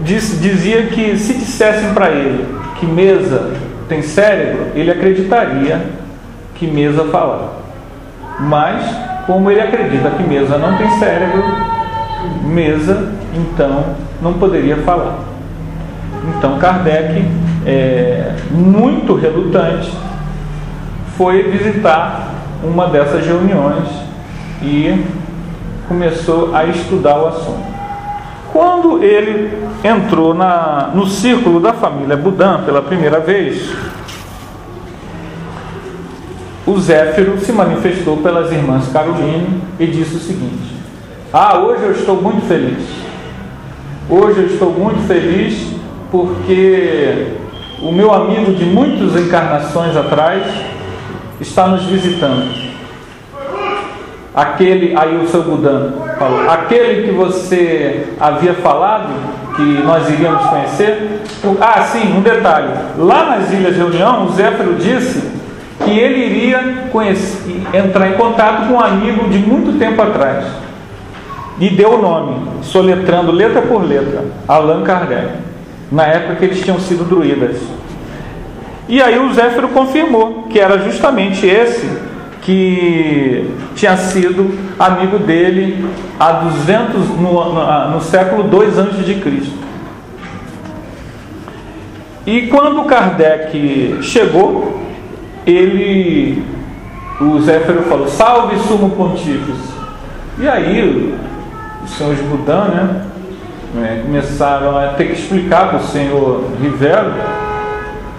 dizia que se dissessem para ele que mesa tem cérebro, ele acreditaria que mesa fala. Mas, como ele acredita que mesa não tem cérebro, mesa, então, não poderia falar. Então, Kardec, muito relutante, foi visitar uma dessas reuniões e começou a estudar o assunto. Quando ele entrou no círculo da família Boudin pela primeira vez, o Zéfiro se manifestou pelas irmãs Caroline e disse o seguinte: hoje eu estou muito feliz. Hoje eu estou muito feliz porque o meu amigo de muitas encarnações atrás está nos visitando. Aí o seu Boudin falou: aquele que você havia falado que nós iríamos conhecer. Sim, um detalhe: lá nas Ilhas Reunião, o Zéfiro disse que ele iria entrar em contato com um amigo de muito tempo atrás, e deu o nome, soletrando letra por letra: Allan Kardec, na época que eles tinham sido druidas. E aí o Zéfiro confirmou que era justamente esse que tinha sido amigo dele há 200, no século II a.C. E quando Kardec chegou, o Zéfiro falou: salve sumo pontífice. E aí os senhores Boudin, começaram a ter que explicar para o senhor Rivero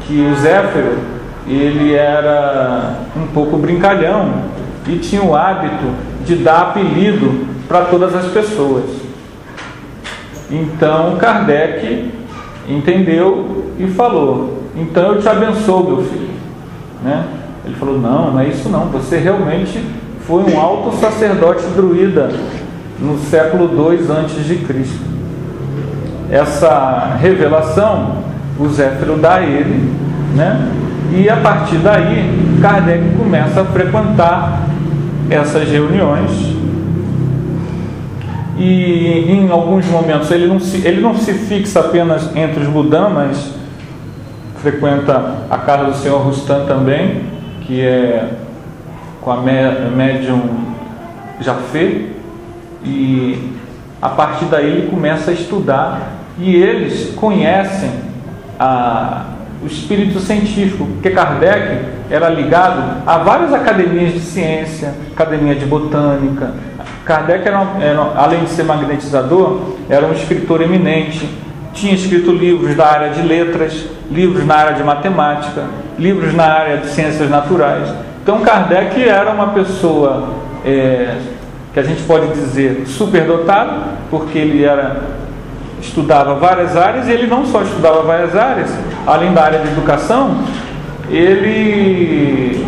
que o Zéfiro, ele era um pouco brincalhão e tinha o hábito de dar apelido para todas as pessoas. Então Kardec entendeu e falou: então eu te abençoo, meu filho. Ele falou: não é isso não, você realmente foi um alto sacerdote druida no século II a.C. Essa revelação o Zéfiro dá a ele, e a partir daí Kardec começa a frequentar essas reuniões, e em alguns momentos ele não se fixa apenas entre os Boudin, mas frequenta a casa do senhor Roustan também, que é com a médium Jafé, e a partir daí ele começa a estudar, e eles conhecem o espírito científico, porque Kardec era ligado a várias academias de ciência, academia de botânica. Kardec além de ser magnetizador, era um escritor eminente, tinha escrito livros da área de letras, livros na área de matemática, livros na área de ciências naturais. Então Kardec era uma pessoa que a gente pode dizer superdotado, porque ele estudava várias áreas, e ele não só estudava várias áreas, além da área de educação, ele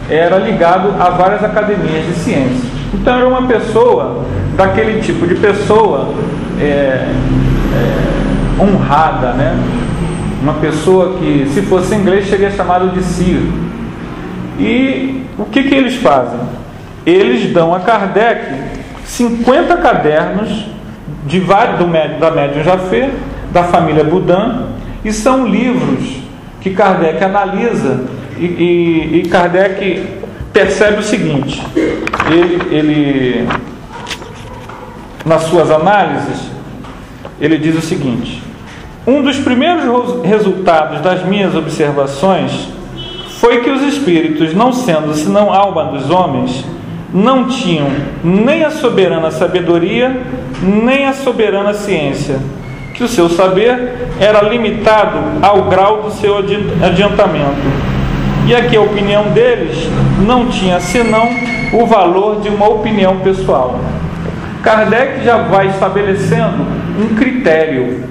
era ligado a várias academias de ciência. Então era uma pessoa, daquele tipo de pessoa honrada, uma pessoa que, se fosse inglês, seria chamado de Sir. E o que eles fazem? Eles dão a Kardec 50 cadernos da médium Jafé, da família Boudin, e são livros que Kardec analisa, e Kardec percebe o seguinte: ele nas suas análises, ele diz o seguinte: um dos primeiros resultados das minhas observações foi que os espíritos, não sendo senão alma dos homens, não tinham nem a soberana sabedoria, nem a soberana ciência, que o seu saber era limitado ao grau do seu adiantamento, e aqui a opinião deles não tinha senão o valor de uma opinião pessoal. Kardec já vai estabelecendo um critério.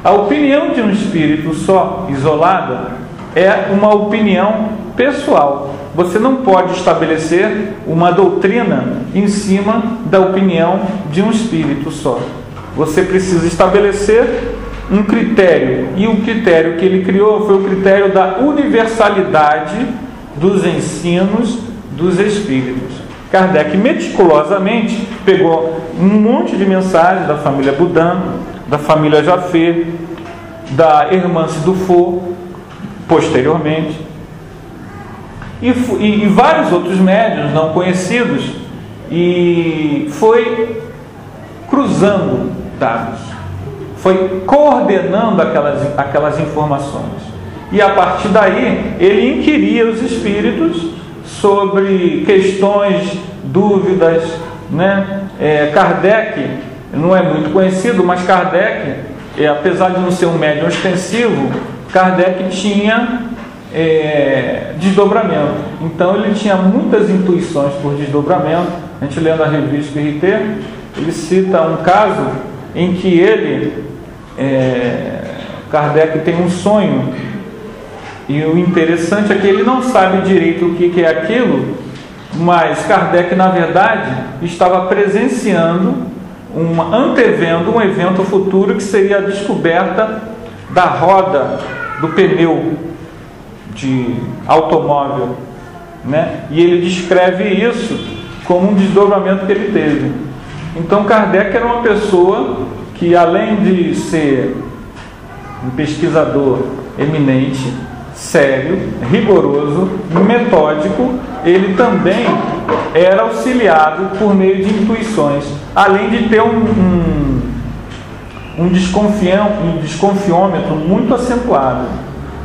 A opinião de um espírito só, isolada, é uma opinião pessoal. Você não pode estabelecer uma doutrina em cima da opinião de um espírito só. Você precisa estabelecer um critério, e o critério que ele criou foi o critério da universalidade dos ensinos dos espíritos. Kardec meticulosamente pegou um monte de mensagens da família Boudin, da família Jaffé, da Hermance Dufour, posteriormente, e vários outros médiuns não conhecidos, e foi cruzando dados, foi coordenando aquelas informações, e a partir daí ele inquiria os espíritos sobre questões, dúvidas, né? Kardec não é muito conhecido, mas Kardec, apesar de não ser um médium extensivo, Kardec tinha desdobramento. Então ele tinha muitas intuições por desdobramento. A gente lendo a revista RT, ele cita um caso em que Kardec tem um sonho, e o interessante é que ele não sabe direito o que é aquilo, mas Kardec, na verdade, estava presenciando, antevendo um evento futuro, que seria a descoberta da roda do pneu de automóvel, né? E ele descreve isso como um desdobramento que ele teve. Então Kardec era uma pessoa que, além de ser um pesquisador eminente, sério, rigoroso, metódico, ele também era auxiliado por meio de intuições, além de ter um desconfiômetro muito acentuado.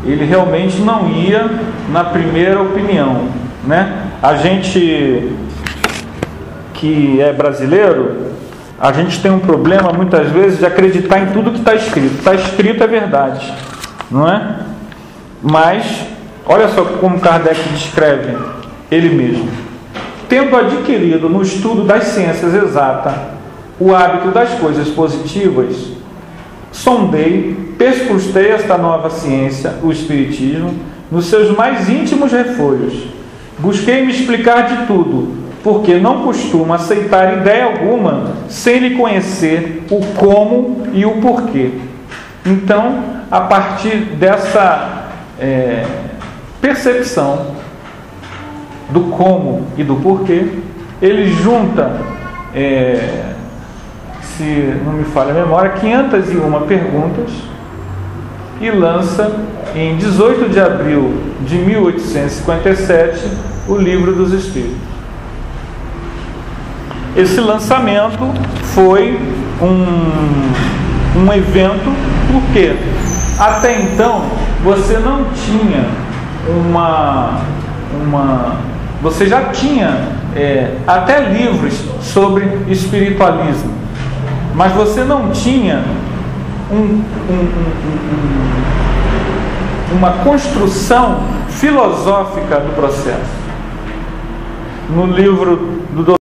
Ele realmente não ia na primeira opinião, né? A gente que é brasileiro, a gente tem um problema muitas vezes de acreditar em tudo que está escrito. Está escrito é verdade, não é? Mas olha só como Kardec descreve ele mesmo: tendo adquirido no estudo das ciências exatas o hábito das coisas positivas, sondei, perscrutei esta nova ciência, o Espiritismo, nos seus mais íntimos refolhos. Busquei me explicar de tudo, porque não costumo aceitar ideia alguma sem lhe conhecer o como e o porquê. Então, a partir dessa percepção do como e do porquê, ele junta, se não me falha a memória, 501 perguntas, e lança em 18 de abril de 1857 o Livro dos Espíritos. Esse lançamento foi um evento, porque até então você não tinha você já tinha até livros sobre espiritualismo, mas você não tinha uma construção filosófica do processo. No livro do